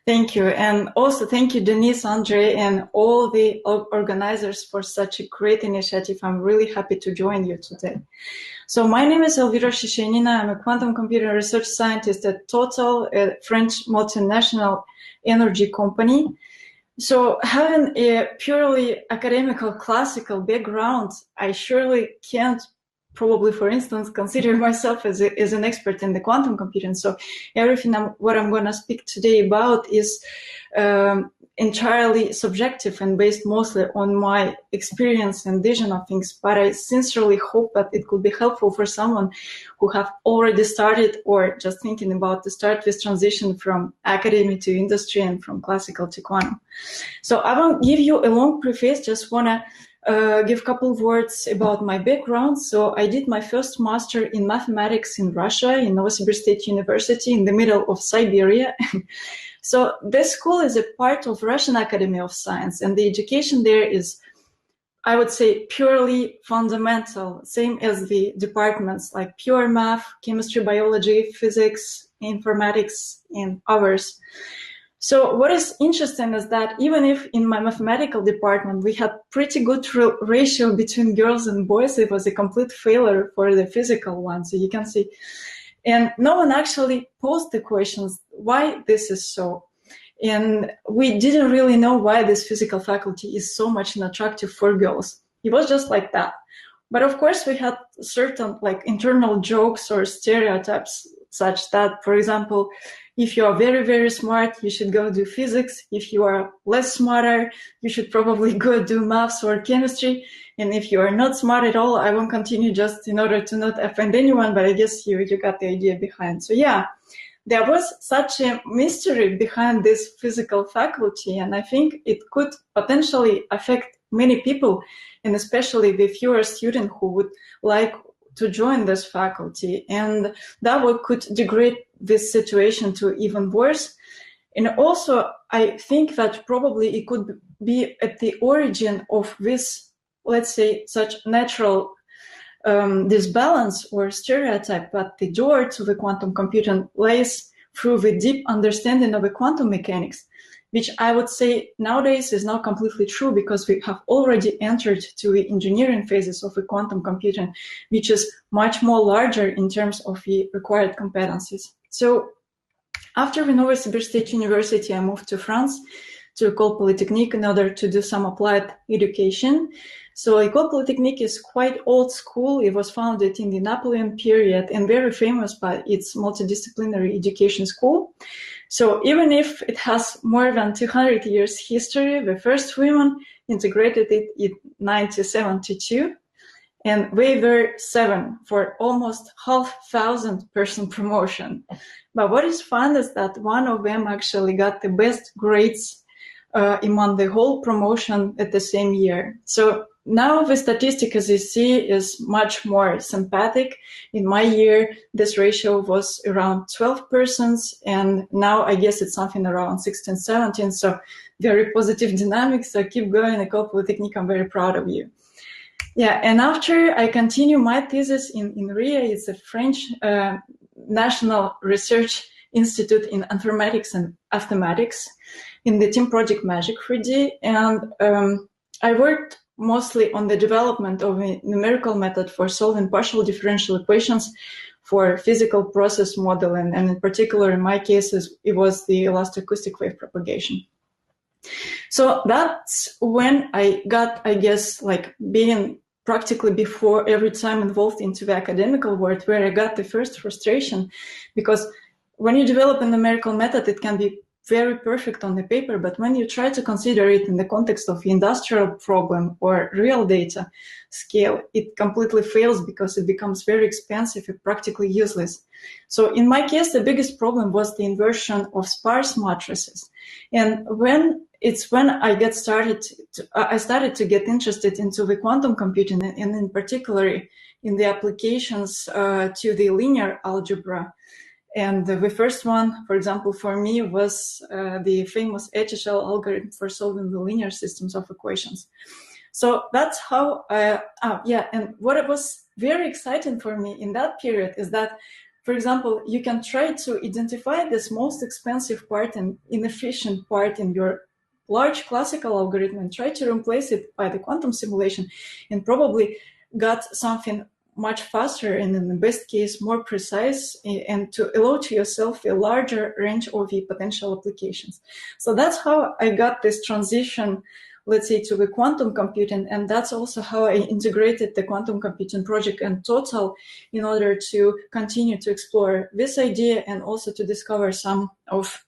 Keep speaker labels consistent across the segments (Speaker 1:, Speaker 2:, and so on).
Speaker 1: Thank you. And also thank you, Denise, Andre, and all the organizers for such a great initiative. I'm really happy to join you today. So my name is Elvira Shishenina. I'm a quantum computer research scientist at Total, a French multinational energy company. So having a purely academical classical background, I surely can't probably, for instance, consider myself as an expert in the quantum computing. So everything what I'm going to speak today about is entirely subjective and based mostly on my experience and vision of things. But I sincerely hope that it could be helpful for someone who have already started or just thinking about to start this transition from academy to industry and from classical to quantum. So I won't give you a long preface, just want to give a couple of words about my background. So I did my first master in mathematics in Russia, in Novosibirsk State University, in the middle of Siberia. So this school is a part of Russian Academy of Science, and the education there is, I would say, purely fundamental, same as the departments like pure math, chemistry, biology, physics, informatics, and others. So what is interesting is that even if in my mathematical department we had pretty good ratio between girls and boys, it was a complete failure for the physical one. So you can see, and no one actually posed the questions why this is so. And we didn't really know why this physical faculty is so much unattractive for girls. It was just like that. But of course, we had certain like internal jokes or stereotypes such that, for example, if you are very, very smart, you should go do physics. If you are less smarter, you should probably go do maths or chemistry. And if you are not smart at all, I won't continue just in order to not offend anyone, but I guess you got the idea behind. So yeah, there was such a mystery behind this physical faculty, and I think it could potentially affect many people, and especially the fewer students who would like to join this faculty, and that could degrade this situation to even worse. And also, I think that probably it could be at the origin of this, let's say, such natural disbalance or stereotype, but the door to the quantum computing lays through the deep understanding of the quantum mechanics, which I would say nowadays is not completely true because we have already entered to the engineering phases of the quantum computing, which is much more larger in terms of the required competencies. So after the Novosibirsk State University, I moved to France to École Polytechnique in order to do some applied education. So École Polytechnique is quite old school. It was founded in the Napoleon period and very famous by its multidisciplinary education school. So even if it has more than 200 years history, the first women integrated it in 1972, and we were 7 for almost 500 person promotion. But what is fun is that one of them actually got the best grades among the whole promotion at the same year. So now the statistic, as you see, is much more sympathetic. In my year, this ratio was around 12 persons, and now I guess it's something around 16, 17. So very positive dynamics. So keep going, École Polytechnique. I'm very proud of you. Yeah, and after I continue my thesis in RIA, it's a French National Research Institute in Informatics and Mathematics in the team project Magic 3D. And I worked mostly on the development of a numerical method for solving partial differential equations for physical process modeling. And in particular, in my cases, it was the elastic-acoustic wave propagation. So that's when I got, I guess, like being practically before every time involved into the academical world, where I got the first frustration, because when you develop a numerical method, it can be very perfect on the paper, but when you try to consider it in the context of industrial problem or real data scale, it completely fails because it becomes very expensive and practically useless. So in my case, the biggest problem was the inversion of sparse matrices. And when I started to get interested into the quantum computing, and in particular in the applications to the linear algebra. And the first one, for example, for me was the famous HHL algorithm for solving the linear systems of equations. So that's how, and what was very exciting for me in that period is that for example, you can try to identify this most expensive part and inefficient part in your large classical algorithm and try to replace it by the quantum simulation, and probably got something much faster and in the best case more precise, and to allow to yourself a larger range of the potential applications. So that's how I got this transition, let's say, to the quantum computing, and that's also how I integrated the quantum computing project and Total in order to continue to explore this idea and also to discover some of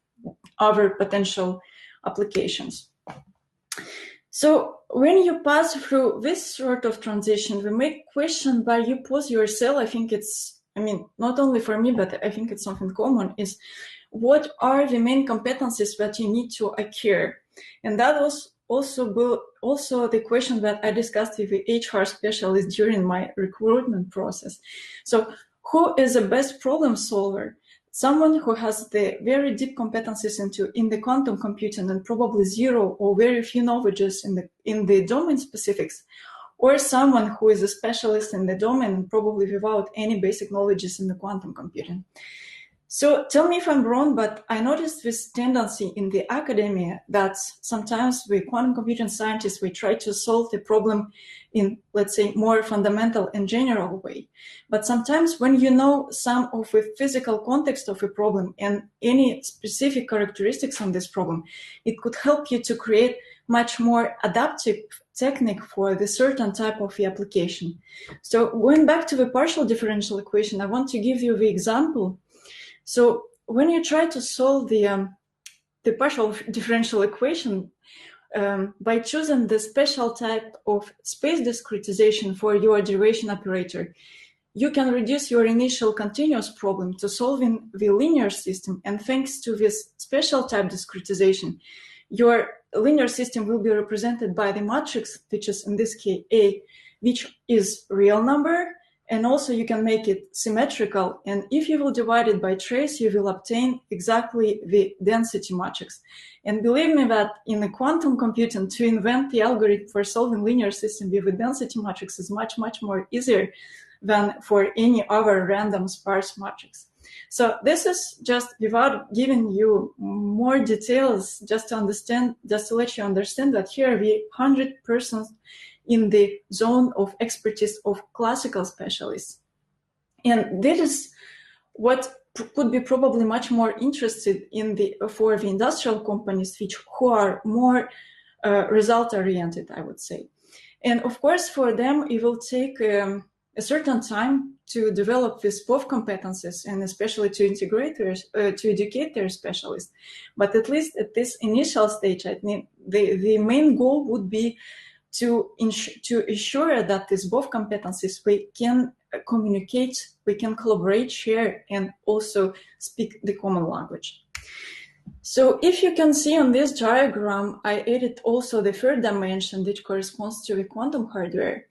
Speaker 1: other potential applications. So when you pass through this sort of transition, the main question that you pose yourself, I think it's, I mean, not only for me, but I think it's something common, is what are the main competencies that you need to acquire? And that was also the question that I discussed with the HR specialist during my recruitment process. So who is the best problem solver? Someone who has the very deep competencies in the quantum computing and probably zero or very few knowledges in the domain specifics, or someone who is a specialist in the domain and probably without any basic knowledges in the quantum computing. So tell me if I'm wrong, but I noticed this tendency in the academia that sometimes we quantum computing scientists, we try to solve the problem in, let's say, more fundamental and general way. But sometimes when you know some of the physical context of a problem and any specific characteristics on this problem, it could help you to create much more adaptive technique for the certain type of the application. So going back to the partial differential equation, I want to give you the example. So when you try to solve the partial differential equation by choosing the special type of space discretization for your derivation operator, you can reduce your initial continuous problem to solving the linear system. And thanks to this special type discretization, your linear system will be represented by the matrix, which is in this case A, which is real number. And also you can make it symmetrical. And if you will divide it by trace, you will obtain exactly the density matrix. And believe me that in the quantum computing, to invent the algorithm for solving linear system with a density matrix is much, much more easier than for any other random sparse matrix. So this is just without giving you more details, just to let you understand that here we 100% in the zone of expertise of classical specialists. And that is what could be probably much more interested in for the industrial companies who are more result-oriented, I would say. And of course, for them, it will take a certain time to develop these both competencies and especially to integrate to educate their specialists. But at least at this initial stage, I think the main goal would be to ensure that these both competencies, we can communicate, we can collaborate, share, and also speak the common language. So if you can see on this diagram, I added also the third dimension, which corresponds to the quantum hardware.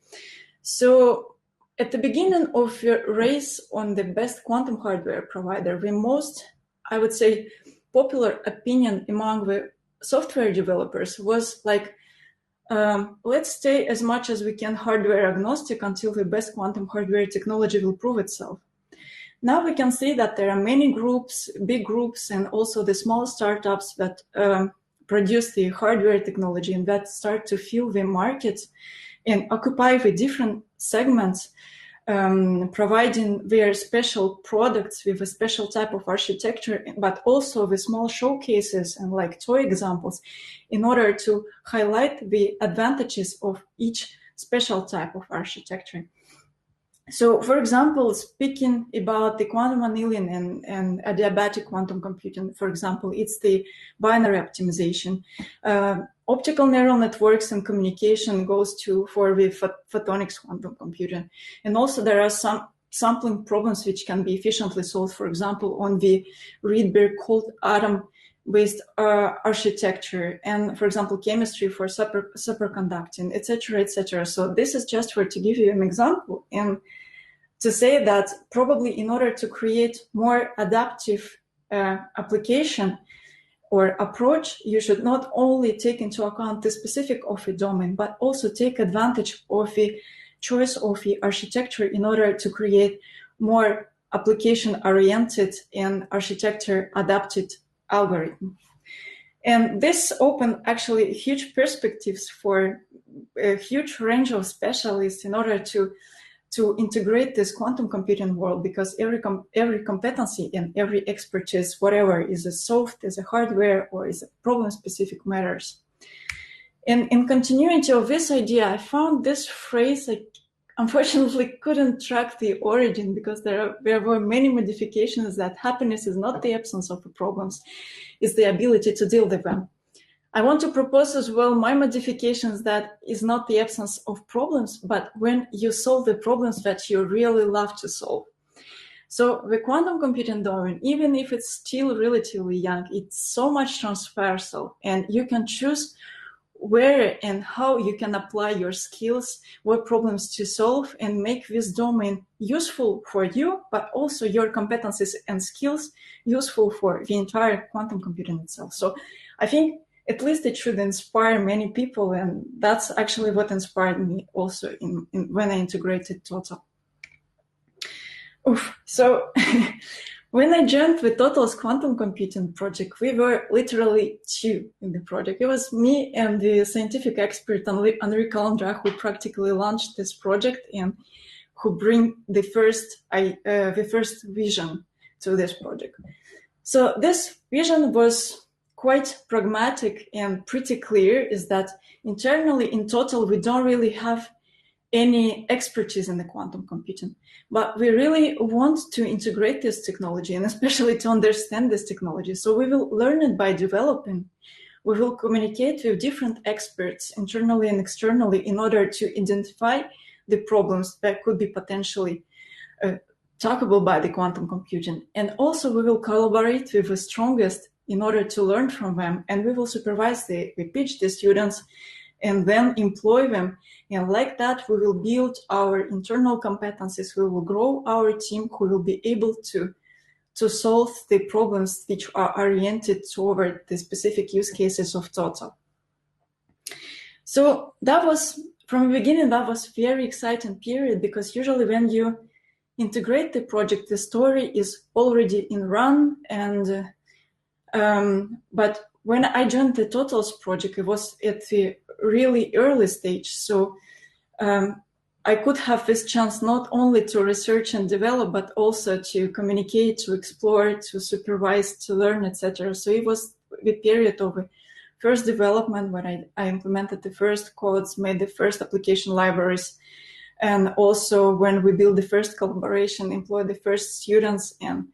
Speaker 1: So at the beginning of the race on the best quantum hardware provider, the most, I would say, popular opinion among the software developers was like, let's stay as much as we can hardware agnostic until the best quantum hardware technology will prove itself. Now we can see that there are many groups, big groups, and also the small startups that produce the hardware technology and that start to fill the market and occupy the different segments, providing their special products with a special type of architecture, but also the small showcases and like toy examples in order to highlight the advantages of each special type of architecture. So, for example, speaking about the quantum annealing and adiabatic quantum computing, for example, it's the binary optimization. Optical neural networks and communication goes for the photonics quantum computing. And also there are some sampling problems which can be efficiently solved, for example, on the Rydberg cold atom-based architecture, and, for example, chemistry for superconducting, etc., etc. So this is just to give you an example and to say that probably in order to create more adaptive application or approach, you should not only take into account the specific of a domain, but also take advantage of the choice of the architecture in order to create more application-oriented and architecture-adapted algorithm. And this opened actually huge perspectives for a huge range of specialists in order to integrate this quantum computing world, because every competency and every expertise, whatever is a soft, is a hardware, or is a problem-specific matters. And in continuity of this idea, I found this phrase, I unfortunately couldn't track the origin, because there were many modifications that happiness is not the absence of the problems, it's the ability to deal with them. I want to propose as well my modifications that is not the absence of problems, but when you solve the problems that you really love to solve. So the quantum computing domain, even if it's still relatively young, it's so much transversal, and you can choose where and how you can apply your skills, what problems to solve, and make this domain useful for you, but also your competencies and skills useful for the entire quantum computing itself. So I think at least it should inspire many people, and that's actually what inspired me also when I integrated Total. So when I joined the Total's quantum computing project, we were literally two in the project. It was me and the scientific expert Henri Calandra, who practically launched this project and who bring the first vision to this project. So this vision was quite pragmatic and pretty clear, is that internally in Total, we don't really have any expertise in the quantum computing, but we really want to integrate this technology, and especially to understand this technology. So we will learn it by developing. We will communicate with different experts internally and externally in order to identify the problems that could be potentially talkable by the quantum computing. And also we will collaborate with the strongest in order to learn from them, and we will supervise we pitch the students and then employ them. And like that, we will build our internal competencies. We will grow our team who will be able to solve the problems which are oriented toward the specific use cases of Total. So that was, from the beginning, that was very exciting period, because usually when you integrate the project, the story is already in run, and but when I joined the Totals project, it was at the really early stage. So I could have this chance not only to research and develop, but also to communicate, to explore, to supervise, to learn, etc. So it was the period of first development when I implemented the first codes, made the first application libraries, and also when we built the first collaboration, employed the first students, and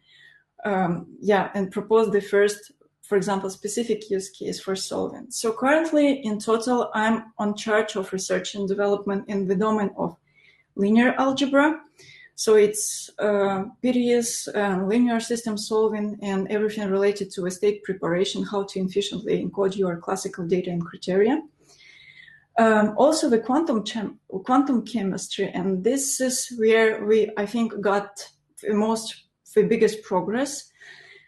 Speaker 1: and proposed the first, for example, specific use case for solving. So currently in Total, I'm on charge of research and development in the domain of linear algebra. So it's PDS, linear system solving, and everything related to a state preparation, how to efficiently encode your classical data and criteria. Also the quantum chemistry, and this is where we, I think, got the biggest progress.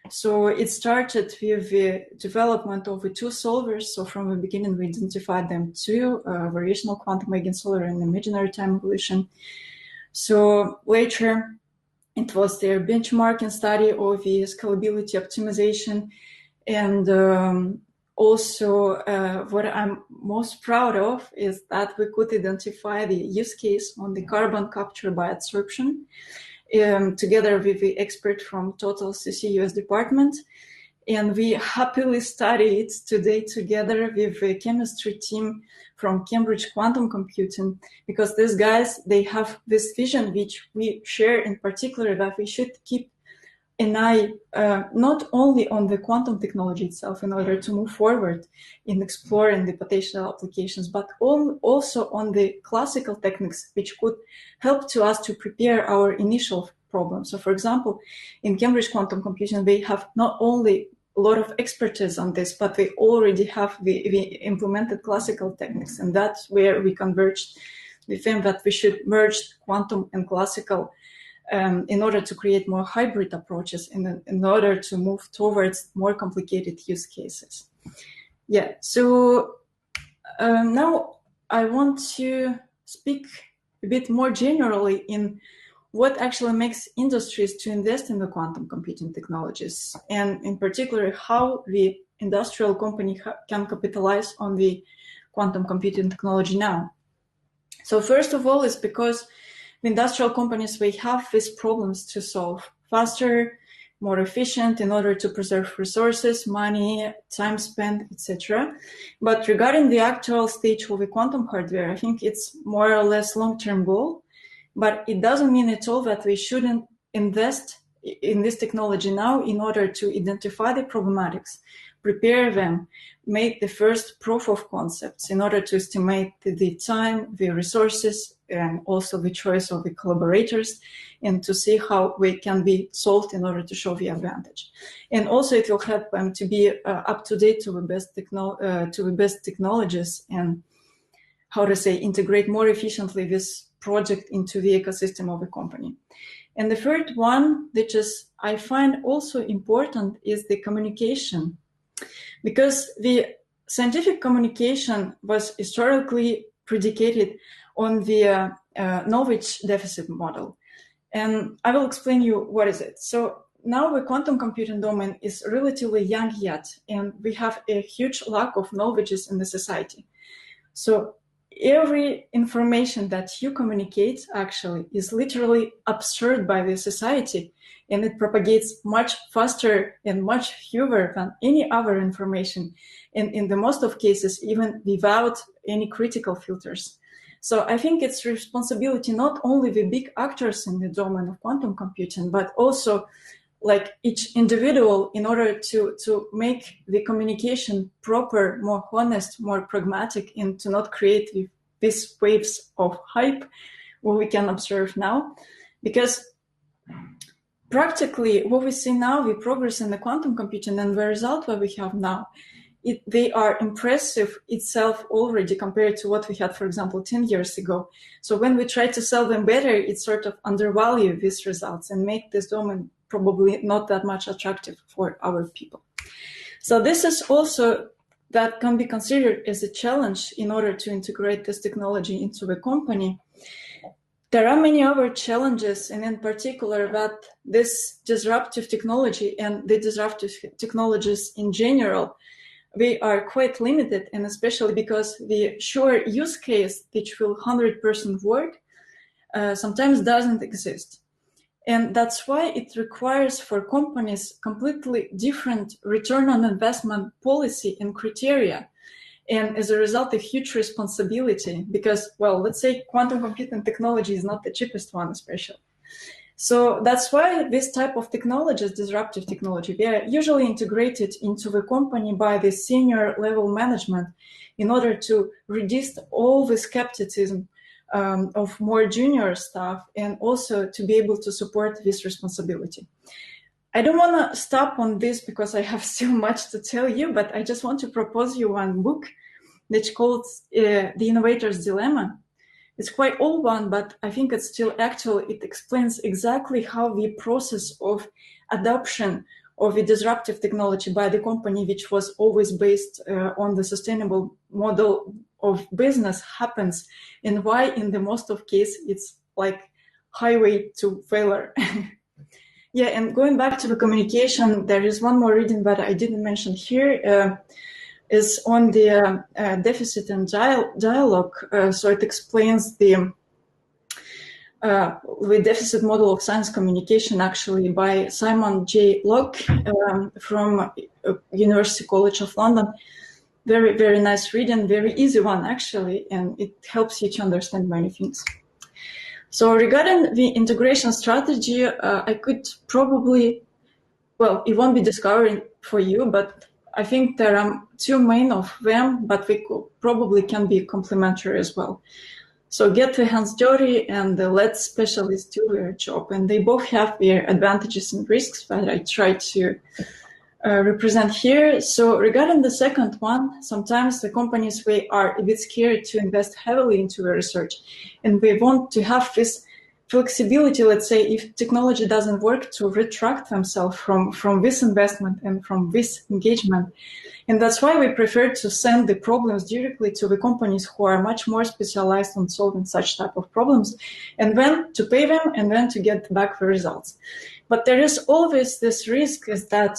Speaker 1: So it started with the development of the two solvers. So from the beginning, we identified them two, variational quantum eigensolver and imaginary time evolution. So later, it was their benchmarking study of the scalability optimization. And also, what I'm most proud of is that we could identify the use case on the carbon capture by adsorption, together with the expert from Total CCUS department. And we happily study it today together with the chemistry team from Cambridge Quantum Computing, because these guys, they have this vision which we share, in particular, that we should keep an eye not only on the quantum technology itself in order to move forward in exploring the potential applications, but also on the classical techniques which could help to us to prepare our initial problems. So for example, in Cambridge Quantum Computing, they have not only a lot of expertise on this, but they already have the implemented classical techniques, and that's where we converged with them that we should merge quantum and classical in order to create more hybrid approaches, in order to move towards more complicated use cases. Yeah, so now I want to speak a bit more generally in what actually makes industries to invest in the quantum computing technologies, and in particular, how the industrial company can capitalize on the quantum computing technology now. So first of all, it's because the industrial companies, they have these problems to solve faster, more efficient in order to preserve resources, money, time spent, etc. But regarding the actual stage of the quantum hardware, I think it's more or less long-term goal, but it doesn't mean at all that we shouldn't invest in this technology now in order to identify the problematics, prepare them, make the first proof of concepts in order to estimate the time, the resources, and also the choice of the collaborators, and to see how they can be solved in order to show the advantage. And also it will help them to be up to date to the best technologies, and how to say, integrate more efficiently this project into the ecosystem of the company. And the third one, which is I find also important, is the communication. Because the scientific communication was historically predicated on the knowledge deficit model. And I will explain you what is it. So now the quantum computing domain is relatively young yet, and we have a huge lack of knowledges in the society. So every information that you communicate actually is literally absorbed by the society, and it propagates much faster and much fewer than any other information, and in the most of cases even without any critical filters. So I think it's responsibility not only the big actors in the domain of quantum computing, but also like each individual, in order to make the communication proper, more honest, more pragmatic, and to not create these waves of hype what we can observe now. Because practically what we see now, the progress in the quantum computing and the result what we have now, they are impressive itself already compared to what we had, for example, 10 years ago. So when we try to sell them better, it sort of undervalue these results and make this domain probably not that much attractive for our people. So this is also that can be considered as a challenge in order to integrate this technology into the company. There are many other challenges, and in particular that this disruptive technology and the disruptive technologies in general, they are quite limited, and especially because the sure use case which will 100% work sometimes doesn't exist. And that's why it requires for companies completely different return on investment policy and criteria. And as a result, a huge responsibility, because, well, let's say quantum computing technology is not the cheapest one, especially. So that's why this type of technologies, disruptive technology, they are usually integrated into the company by the senior level management in order to reduce all the skepticism of more junior staff, and also to be able to support this responsibility. I don't want to stop on this because I have so much to tell you, but I just want to propose you one book that's called The Innovator's Dilemma. It's quite old one, but I think it's still actual. It explains exactly how the process of adoption of the disruptive technology by the company, which was always based on the sustainable model of business, happens, and why in the most of cases it's like highway to failure. Yeah, and going back to the communication, there is one more reading that I didn't mention here, is on the deficit and dialogue. So it explains the deficit model of science communication, actually, by Simon J. Locke from University College of London. Very, very nice reading, very easy one, actually, and it helps you to understand many things. So regarding the integration strategy, I could probably, well, it won't be discovering for you, but I think there are two main of them, but we probably can be complementary as well. So get the hands dirty and let specialists do their job. And they both have their advantages and risks that I try to represent here. So regarding the second one, sometimes the companies, they are a bit scared to invest heavily into the research, and they want to have this flexibility, let's say, if technology doesn't work, to retract themselves from this investment and from this engagement. And that's why we prefer to send the problems directly to the companies who are much more specialized on solving such type of problems, and then to pay them and then to get back the results. But there is always this risk is that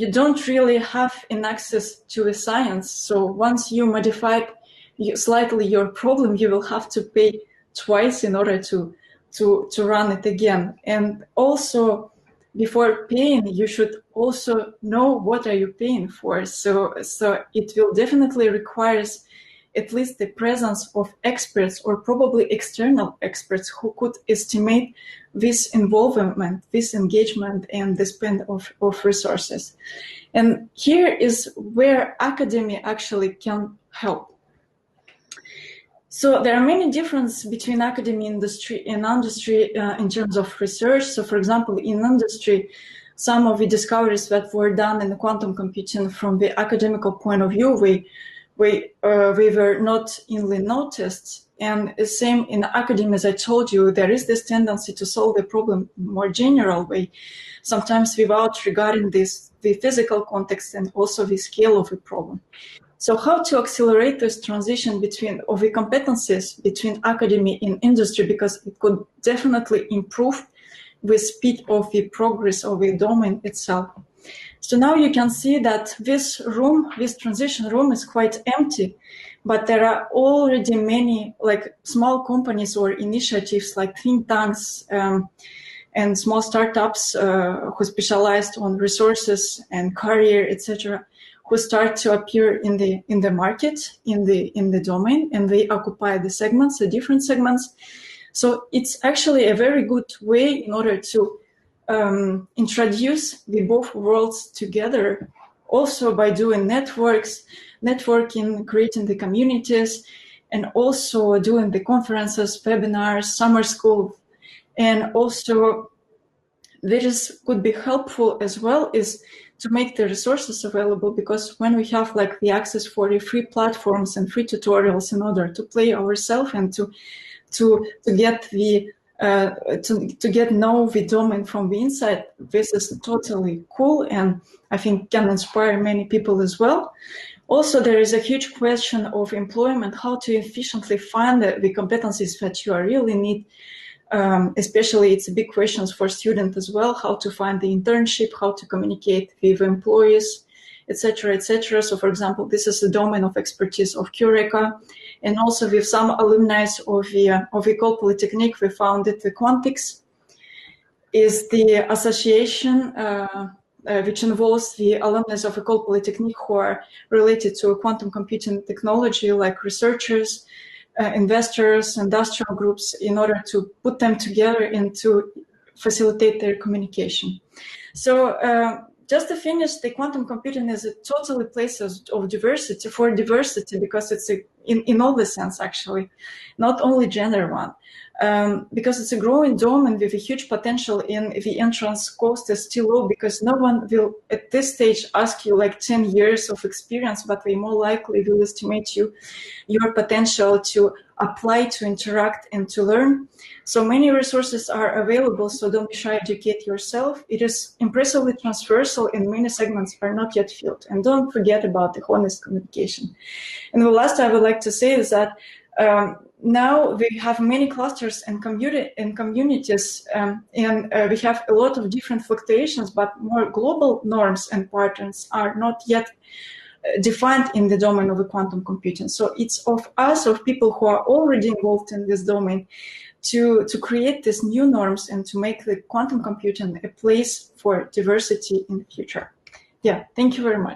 Speaker 1: you don't really have an access to the science. So once you modify slightly your problem, you will have to pay twice in order to run it again. And also, before paying, you should also know what are you paying for. So it will definitely requires at least the presence of experts or probably external experts who could estimate this involvement, this engagement, and the spend of resources. And here is where academia actually can help. So there are many differences between academia and industry in terms of research. So for example, in industry, some of the discoveries that were done in the quantum computing from the academical point of view, we were not inly noticed. And the same in academia, as I told you, there is this tendency to solve the problem in a more general way, sometimes without regarding the physical context and also the scale of the problem. So how to accelerate this transition of the competencies between academia and industry, because it could definitely improve the speed of the progress of the domain itself. So now you can see that this transition room is quite empty, but there are already many like small companies or initiatives like think tanks and small startups who specialized on resources and career, etc., who start to appear in the market, in the domain, and they occupy the different segments. So it's actually a very good way in order to introduce the both worlds together, also by doing networking, creating the communities, and also doing the conferences, webinars, summer school. And also could be helpful as well is to make the resources available, because when we have like the access for the free platforms and free tutorials in order to play ourselves and to get know the domain from the inside, this is totally cool, and I think can inspire many people as well. Also, there is a huge question of employment, how to efficiently find the competencies that you really need. Especially it's a big question for students as well, how to find the internship, how to communicate with employees, etc., etc. So for example, this is the domain of expertise of Cureka, and also with some alumni of the École Polytechnique, we founded the Quantix, is the association which involves the alumni of École Polytechnique who are related to quantum computing technology, like researchers, investors, industrial groups, in order to put them together and to facilitate their communication. So just to finish, the quantum computing is a totally place of diversity, because it's in all the sense, actually, not only gender one. Because it's a growing domain with a huge potential, in the entrance cost is still low, because no one will at this stage ask you like 10 years of experience, but they more likely will estimate your potential to apply, to interact, and to learn. So many resources are available, so don't be shy, educate yourself. It is impressively transversal, and many segments are not yet filled. And don't forget about the honest communication. And the last I would like to say is that now we have many clusters and communities, and we have a lot of different fluctuations, but more global norms and patterns are not yet defined in the domain of the quantum computing. So it's of us, of people who are already involved in this domain, to create these new norms and to make the quantum computing a place for diversity in the future. Yeah, thank you very much.